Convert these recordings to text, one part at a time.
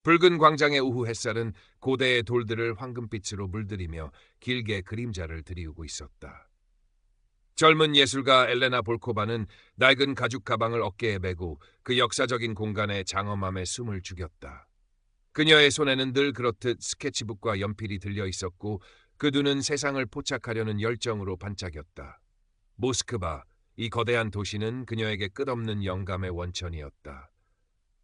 붉은 광장의 오후 햇살은 고대의 돌들을 황금빛으로 물들이며 길게 그림자를 드리우고 있었다. 젊은 예술가 엘레나 볼코바는 낡은 가죽 가방을 어깨에 메고 그 역사적인 공간의 장엄함에 숨을 죽였다. 그녀의 손에는 늘 그렇듯 스케치북과 연필이 들려 있었고 그 눈은 세상을 포착하려는 열정으로 반짝였다. 모스크바, 이 거대한 도시는 그녀에게 끝없는 영감의 원천이었다.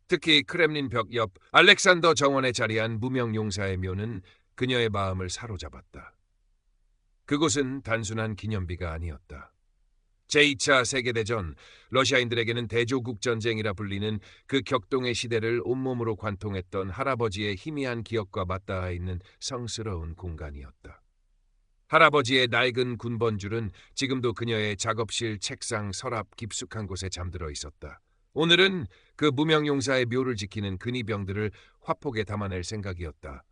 특히 크렘린 벽 옆 알렉산더 정원에 자리한 무명 용사의 묘는 그녀의 마음을 사로잡았다. 그곳은 단순한 기념비가 아니었다. 제2차 세계대전, 러시아인들에게는 대조국 전쟁이라 불리는 그 격동의 시대를 온몸으로 관통했던 할아버지의 희미한 기억과 맞닿아 있는 성스러운 공간이었다. 할아버지의 낡은 군번줄은 지금도 그녀의 작업실, 책상, 서랍 깊숙한 곳에 잠들어 있었다. 오늘은 그 무명용사의 묘를 지키는 근위병들을 화폭에 담아낼 생각이었다.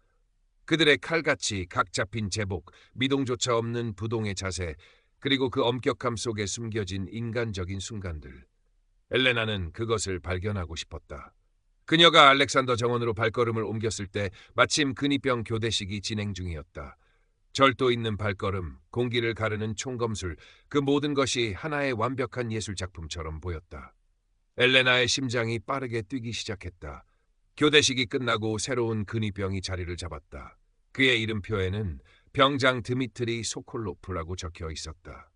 그들의 칼같이 각 잡힌 제복, 미동조차 없는 부동의 자세, 그리고 그 엄격함 속에 숨겨진 인간적인 순간들. 엘레나는 그것을 발견하고 싶었다. 그녀가 알렉산더 정원으로 발걸음을 옮겼을 때 마침 근위병 교대식이 진행 중이었다. 절도 있는 발걸음, 공기를 가르는 총검술, 그 모든 것이 하나의 완벽한 예술작품처럼 보였다. 엘레나의 심장이 빠르게 뛰기 시작했다. 교대식이 끝나고 새로운 근위병이 자리를 잡았다. 그의 이름표에는 병장 드미트리 소콜로프라고 적혀 있었다.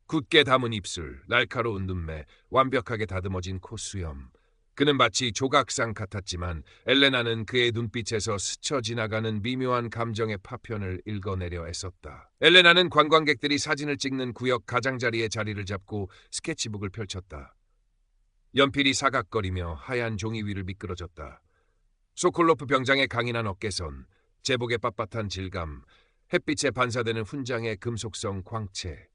굳게 담은 입술, 날카로운 눈매, 완벽하게 다듬어진 콧수염. 그는 마치 조각상 같았지만 엘레나는 그의 눈빛에서 스쳐 지나가는 미묘한 감정의 파편을 읽어내려 애썼다. 엘레나는 관광객들이 사진을 찍는 구역 가장자리에 자리를 잡고 스케치북을 펼쳤다. 연필이 사각거리며 하얀 종이 위를 미끄러졌다. 소콜로프 병장의 강인한 어깨선, 제복의 빳빳한 질감, 햇빛에 반사되는 훈장의 금속성 광채.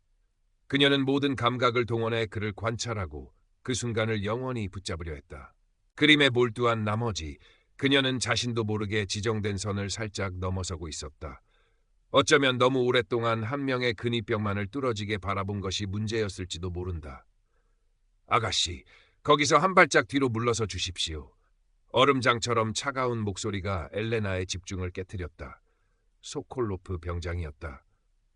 그녀는 모든 감각을 동원해 그를 관찰하고 그 순간을 영원히 붙잡으려 했다. 그림에 몰두한 나머지 그녀는 자신도 모르게 지정된 선을 살짝 넘어서고 있었다. 어쩌면 너무 오랫동안 한 명의 근위병만을 뚫어지게 바라본 것이 문제였을지도 모른다. 아가씨, 거기서 한 발짝 뒤로 물러서 주십시오. 얼음장처럼 차가운 목소리가 엘레나의 집중을 깨뜨렸다. 소콜로프 병장이었다.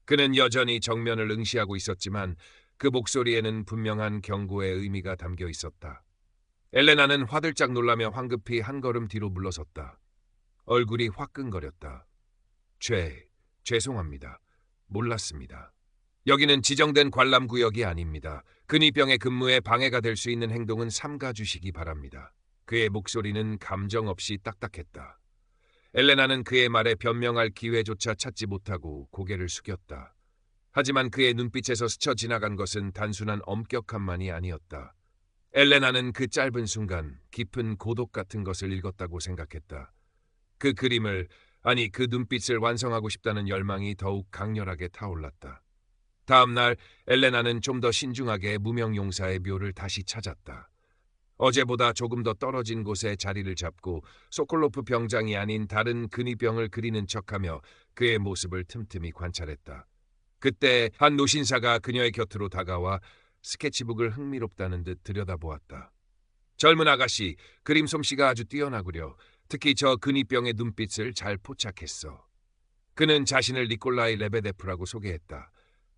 그는 여전히 정면을 응시하고 있었지만 그 목소리에는 분명한 경고의 의미가 담겨 있었다. 엘레나는 화들짝 놀라며 황급히 한 걸음 뒤로 물러섰다. 얼굴이 화끈거렸다. 죄송합니다. 몰랐습니다. 여기는 지정된 관람구역이 아닙니다. 근위병의 근무에 방해가 될 수 있는 행동은 삼가주시기 바랍니다. 그의 목소리는 감정 없이 딱딱했다. 엘레나는 그의 말에 변명할 기회조차 찾지 못하고 고개를 숙였다. 하지만 그의 눈빛에서 스쳐 지나간 것은 단순한 엄격함만이 아니었다. 엘레나는 그 짧은 순간 깊은 고독 같은 것을 읽었다고 생각했다. 그 그림을, 아니 그 눈빛을 완성하고 싶다는 열망이 더욱 강렬하게 타올랐다. 다음 날 엘레나는 좀 더 신중하게 무명용사의 묘를 다시 찾았다. 어제보다 조금 더 떨어진 곳에 자리를 잡고 소콜로프 병장이 아닌 다른 근위병을 그리는 척하며 그의 모습을 틈틈이 관찰했다. 그때 한 노신사가 그녀의 곁으로 다가와 스케치북을 흥미롭다는 듯 들여다보았다. 젊은 아가씨, 그림 솜씨가 아주 뛰어나구려. 특히 저 근위병의 눈빛을 잘 포착했어. 그는 자신을 니콜라이 레베데프라고 소개했다.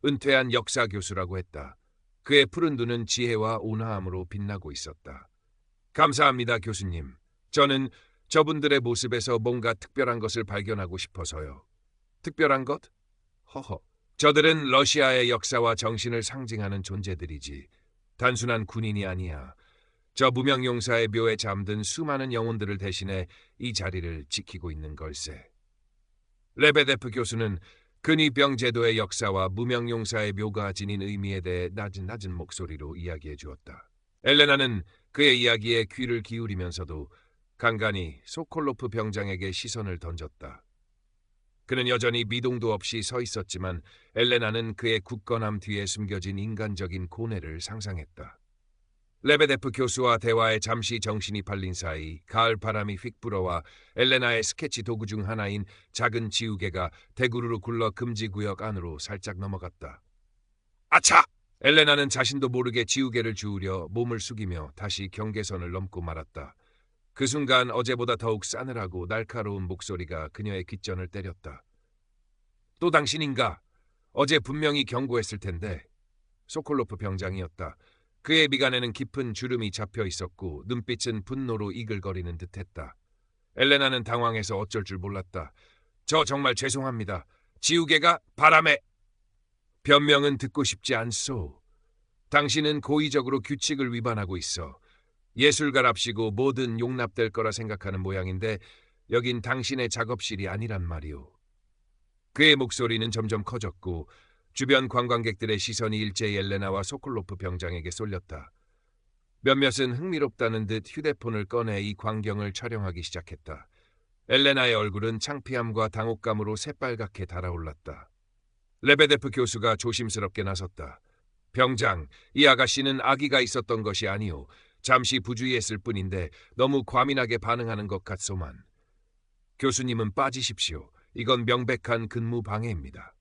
은퇴한 역사 교수라고 했다. 그의 푸른 눈은 지혜와 온화함으로 빛나고 있었다. 감사합니다, 교수님. 저는 저분들의 모습에서 뭔가 특별한 것을 발견하고 싶어서요. 특별한 것? 허허. 저들은 러시아의 역사와 정신을 상징하는 존재들이지. 단순한 군인이 아니야. 저 무명용사의 묘에 잠든 수많은 영혼들을 대신해 이 자리를 지키고 있는 걸세. 레베데프 교수는 근위병 제도의 역사와 무명용사의 묘가 지닌 의미에 대해 낮은 목소리로 이야기해 주었다. 엘레나는 그의 이야기에 귀를 기울이면서도 간간히 소콜로프 병장에게 시선을 던졌다. 그는 여전히 미동도 없이 서 있었지만 엘레나는 그의 굳건함 뒤에 숨겨진 인간적인 고뇌를 상상했다. 레베데프 교수와 대화에 잠시 정신이 팔린 사이 가을 바람이 휙 불어와 엘레나의 스케치 도구 중 하나인 작은 지우개가 대구르르 굴러 금지구역 안으로 살짝 넘어갔다. 아차! 엘레나는 자신도 모르게 지우개를 주우려 몸을 숙이며 다시 경계선을 넘고 말았다. 그 순간 어제보다 더욱 싸늘하고 날카로운 목소리가 그녀의 귓전을 때렸다. 또 당신인가? 어제 분명히 경고했을 텐데. 소콜로프 병장이었다. 그의 미간에는 깊은 주름이 잡혀 있었고 눈빛은 분노로 이글거리는 듯했다. 엘레나는 당황해서 어쩔 줄 몰랐다. 저 정말 죄송합니다. 지우개가 바람에... 변명은 듣고 싶지 않소. 당신은 고의적으로 규칙을 위반하고 있어. 예술가랍시고 뭐든 용납될 거라 생각하는 모양인데 여긴 당신의 작업실이 아니란 말이오. 그의 목소리는 점점 커졌고 주변 관광객들의 시선이 일제히 엘레나와 소콜로프 병장에게 쏠렸다. 몇몇은 흥미롭다는 듯 휴대폰을 꺼내 이 광경을 촬영하기 시작했다. 엘레나의 얼굴은 창피함과 당혹감으로 새빨갛게 달아올랐다. 레베데프 교수가 조심스럽게 나섰다. 병장, 이 아가씨는 아기가 있었던 것이 아니오. 잠시 부주의했을 뿐인데 너무 과민하게 반응하는 것 같소만. 교수님은 빠지십시오. 이건 명백한 근무 방해입니다.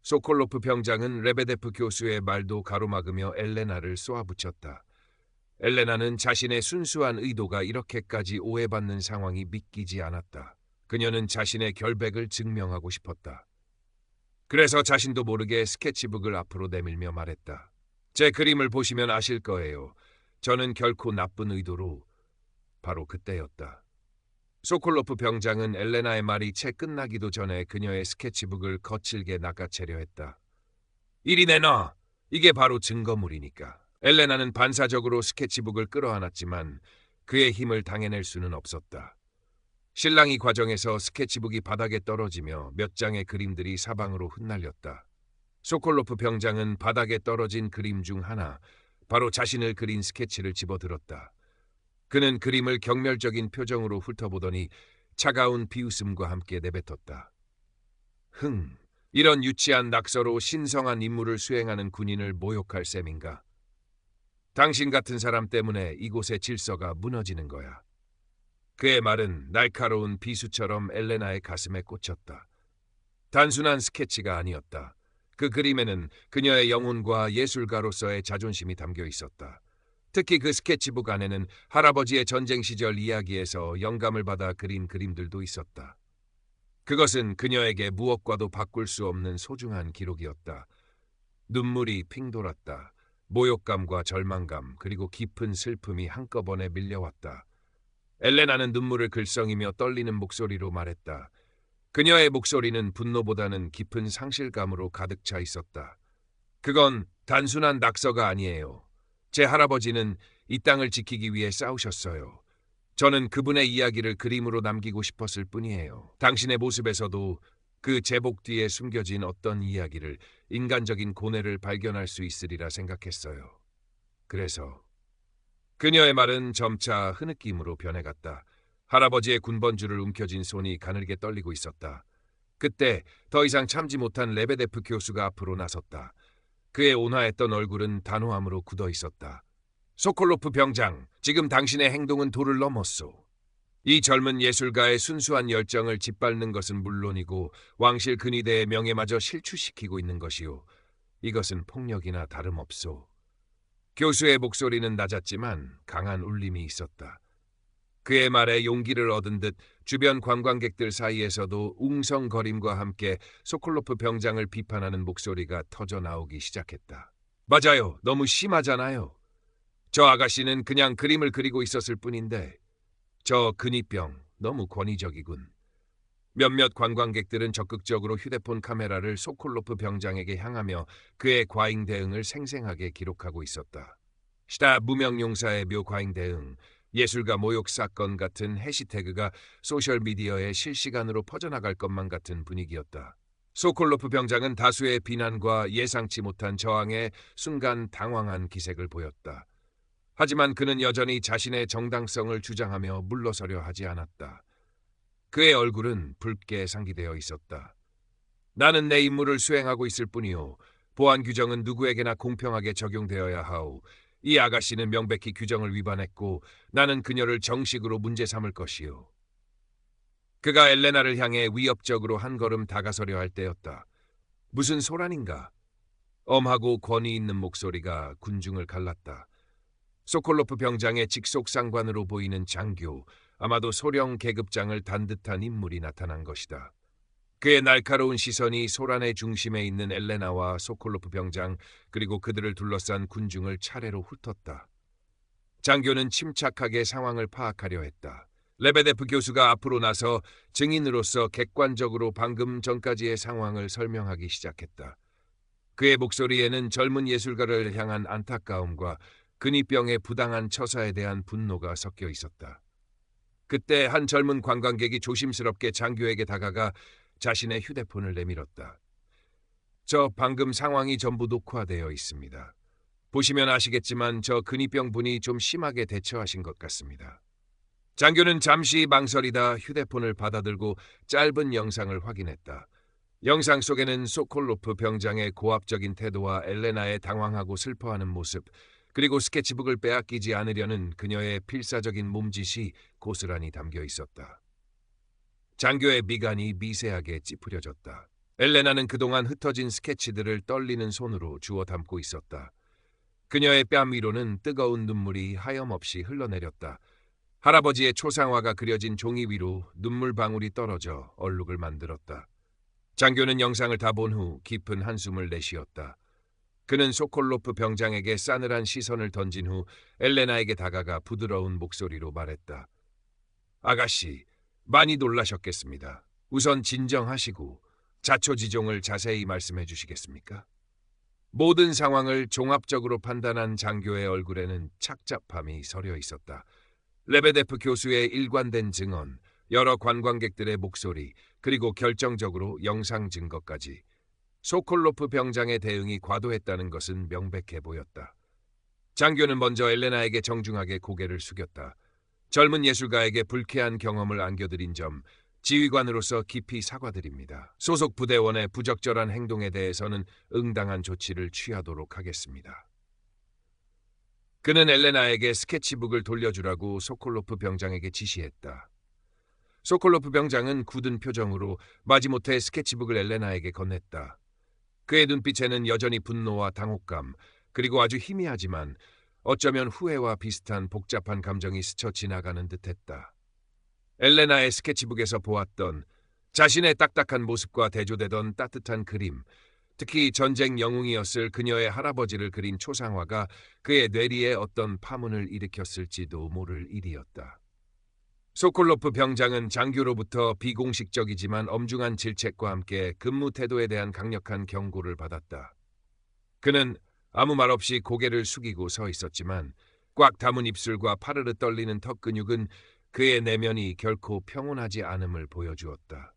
소콜로프 병장은 레베데프 교수의 말도 가로막으며 엘레나를 쏘아붙였다. 엘레나는 자신의 순수한 의도가 이렇게까지 오해받는 상황이 믿기지 않았다. 그녀는 자신의 결백을 증명하고 싶었다. 그래서 자신도 모르게 스케치북을 앞으로 내밀며 말했다. 제 그림을 보시면 아실 거예요. 저는 결코 나쁜 의도로... 바로 그때였다. 소콜로프 병장은 엘레나의 말이 채 끝나기도 전에 그녀의 스케치북을 거칠게 낚아채려 했다. 이리 내놔! 이게 바로 증거물이니까. 엘레나는 반사적으로 스케치북을 끌어안았지만 그의 힘을 당해낼 수는 없었다. 실랑이 과정에서 스케치북이 바닥에 떨어지며 몇 장의 그림들이 사방으로 흩날렸다. 소콜로프 병장은 바닥에 떨어진 그림 중 하나, 바로 자신을 그린 스케치를 집어들었다. 그는 그림을 경멸적인 표정으로 훑어보더니 차가운 비웃음과 함께 내뱉었다. 이런 유치한 낙서로 신성한 임무를 수행하는 군인을 모욕할 셈인가? 당신 같은 사람 때문에 이곳의 질서가 무너지는 거야. 그의 말은 날카로운 비수처럼 엘레나의 가슴에 꽂혔다. 단순한 스케치가 아니었다. 그 그림에는 그녀의 영혼과 예술가로서의 자존심이 담겨 있었다. 특히 그 스케치북 안에는 할아버지의 전쟁 시절 이야기에서 영감을 받아 그린 그림들도 있었다. 그것은 그녀에게 무엇과도 바꿀 수 없는 소중한 기록이었다. 눈물이 핑 돌았다. 모욕감과 절망감 그리고 깊은 슬픔이 한꺼번에 밀려왔다. 엘레나는 눈물을 글썽이며 떨리는 목소리로 말했다. 그녀의 목소리는 분노보다는 깊은 상실감으로 가득 차 있었다. 그건 단순한 낙서가 아니에요. 제 할아버지는 이 땅을 지키기 위해 싸우셨어요. 저는 그분의 이야기를 그림으로 남기고 싶었을 뿐이에요. 당신의 모습에서도 그 제복 뒤에 숨겨진 어떤 이야기를, 인간적인 고뇌를 발견할 수 있으리라 생각했어요. 그래서... 그녀의 말은 점차 흐느낌으로 변해갔다. 할아버지의 군번줄을 움켜쥔 손이 가늘게 떨리고 있었다. 그때 더 이상 참지 못한 레베데프 교수가 앞으로 나섰다. 그의 온화했던 얼굴은 단호함으로 굳어 있었다. 소콜로프 병장, 지금 당신의 행동은 도를 넘었소. 이 젊은 예술가의 순수한 열정을 짓밟는 것은 물론이고 왕실 근위대의 명예마저 실추시키고 있는 것이오. 이것은 폭력이나 다름없소. 교수의 목소리는 낮았지만 강한 울림이 있었다. 그의 말에 용기를 얻은 듯 주변 관광객들 사이에서도 웅성거림과 함께 소콜로프 병장을 비판하는 목소리가 터져 나오기 시작했다. 맞아요. 너무 심하잖아요. 저 아가씨는 그냥 그림을 그리고 있었을 뿐인데 저 근위병 너무 권위적이군. 몇몇 관광객들은 적극적으로 휴대폰 카메라를 소콜로프 병장에게 향하며 그의 과잉 대응을 생생하게 기록하고 있었다. 시다 무명용사의 묘과잉 대응, 예술가 모욕 사건 같은 해시태그가 소셜미디어에 실시간으로 퍼져나갈 것만 같은 분위기였다. 소콜로프 병장은 다수의 비난과 예상치 못한 저항에 순간 당황한 기색을 보였다. 하지만 그는 여전히 자신의 정당성을 주장하며 물러서려 하지 않았다. 그의 얼굴은 붉게 상기되어 있었다. 나는 내 임무를 수행하고 있을 뿐이오. 보안 규정은 누구에게나 공평하게 적용되어야 하오. 이 아가씨는 명백히 규정을 위반했고 나는 그녀를 정식으로 문제 삼을 것이오. 그가 엘레나를 향해 위협적으로 한 걸음 다가서려 할 때였다. 무슨 소란인가? 엄하고 권위 있는 목소리가 군중을 갈랐다. 소콜로프 병장의 직속 상관으로 보이는 장교, 아마도 소령 계급장을 단 듯한 인물이 나타난 것이다. 그의 날카로운 시선이 소란의 중심에 있는 엘레나와 소콜로프 병장 그리고 그들을 둘러싼 군중을 차례로 훑었다. 장교는 침착하게 상황을 파악하려 했다. 레베데프 교수가 앞으로 나서 증인으로서 객관적으로 방금 전까지의 상황을 설명하기 시작했다. 그의 목소리에는 젊은 예술가를 향한 안타까움과 근위병의 부당한 처사에 대한 분노가 섞여 있었다. 그때 한 젊은 관광객이 조심스럽게 장교에게 다가가 자신의 휴대폰을 내밀었다. 저 방금 상황이 전부 녹화되어 있습니다. 보시면 아시겠지만 저 근위병 분이 좀 심하게 대처하신 것 같습니다. 장교는 잠시 망설이다 휴대폰을 받아들고 짧은 영상을 확인했다. 영상 속에는 소콜로프 병장의 고압적인 태도와 엘레나의 당황하고 슬퍼하는 모습, 그리고 스케치북을 빼앗기지 않으려는 그녀의 필사적인 몸짓이 고스란히 담겨 있었다. 장교의 미간이 미세하게 찌푸려졌다. 엘레나는 그동안 흩어진 스케치들을 떨리는 손으로 주워 담고 있었다. 그녀의 뺨 위로는 뜨거운 눈물이 하염없이 흘러내렸다. 할아버지의 초상화가 그려진 종이 위로 눈물 방울이 떨어져 얼룩을 만들었다. 장교는 영상을 다 본 후 깊은 한숨을 내쉬었다. 그는 소콜로프 병장에게 싸늘한 시선을 던진 후 엘레나에게 다가가 부드러운 목소리로 말했다. 아가씨, 많이 놀라셨겠습니다. 우선 진정하시고 자초지종을 자세히 말씀해 주시겠습니까? 모든 상황을 종합적으로 판단한 장교의 얼굴에는 착잡함이 서려 있었다. 레베데프 교수의 일관된 증언, 여러 관광객들의 목소리, 그리고 결정적으로 영상 증거까지. 소콜로프 병장의 대응이 과도했다는 것은 명백해 보였다. 장교는 먼저 엘레나에게 정중하게 고개를 숙였다. 젊은 예술가에게 불쾌한 경험을 안겨드린 점, 지휘관으로서 깊이 사과드립니다. 소속 부대원의 부적절한 행동에 대해서는 응당한 조치를 취하도록 하겠습니다. 그는 엘레나에게 스케치북을 돌려주라고 소콜로프 병장에게 지시했다. 소콜로프 병장은 굳은 표정으로 마지못해 스케치북을 엘레나에게 건넸다. 그의 눈빛에는 여전히 분노와 당혹감, 그리고 아주 희미하지만 어쩌면 후회와 비슷한 복잡한 감정이 스쳐 지나가는 듯했다. 엘레나의 스케치북에서 보았던 자신의 딱딱한 모습과 대조되던 따뜻한 그림, 특히 전쟁 영웅이었을 그녀의 할아버지를 그린 초상화가 그의 뇌리에 어떤 파문을 일으켰을지도 모를 일이었다. 소콜로프 병장은 장교로부터 비공식적이지만 엄중한 질책과 함께 근무 태도에 대한 강력한 경고를 받았다. 그는 아무 말 없이 고개를 숙이고 서 있었지만 꽉 담은 입술과 파르르 떨리는 턱 근육은 그의 내면이 결코 평온하지 않음을 보여주었다.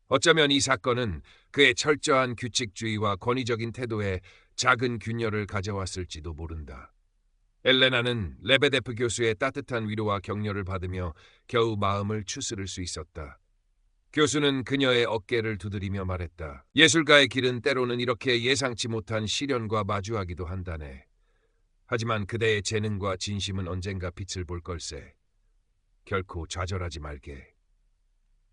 어쩌면 이 사건은 그의 철저한 규칙주의와 권위적인 태도에 작은 균열을 가져왔을지도 모른다. 엘레나는 레베데프 교수의 따뜻한 위로와 격려를 받으며 겨우 마음을 추스를 수 있었다. 교수는 그녀의 어깨를 두드리며 말했다. 예술가의 길은 때로는 이렇게 예상치 못한 시련과 마주하기도 한다네. 하지만 그대의 재능과 진심은 언젠가 빛을 볼 걸세. 결코 좌절하지 말게.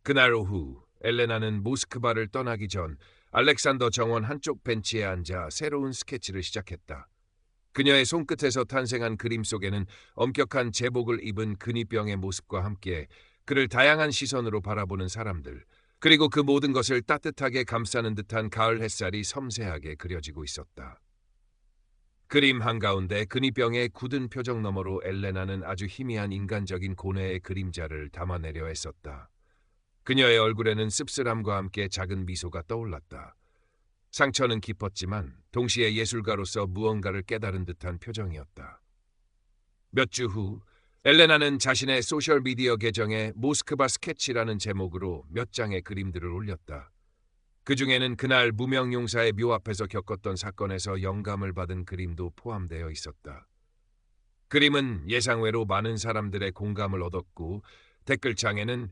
그날 오후 엘레나는 모스크바를 떠나기 전 알렉산더 정원 한쪽 벤치에 앉아 새로운 스케치를 시작했다. 그녀의 손끝에서 탄생한 그림 속에는 엄격한 제복을 입은 근위병의 모습과 함께 그를 다양한 시선으로 바라보는 사람들, 그리고 그 모든 것을 따뜻하게 감싸는 듯한 가을 햇살이 섬세하게 그려지고 있었다. 그림 한가운데 근위병의 굳은 표정 너머로 엘레나는 아주 희미한 인간적인 고뇌의 그림자를 담아내려 했었다. 그녀의 얼굴에는 씁쓸함과 함께 작은 미소가 떠올랐다. 상처는 깊었지만 동시에 예술가로서 무언가를 깨달은 듯한 표정이었다. 몇 주 후 엘레나는 자신의 소셜미디어 계정에 모스크바 스케치라는 제목으로 몇 장의 그림들을 올렸다. 그 중에는 그날 무명용사의 묘 앞에서 겪었던 사건에서 영감을 받은 그림도 포함되어 있었다. 그림은 예상외로 많은 사람들의 공감을 얻었고 댓글창에는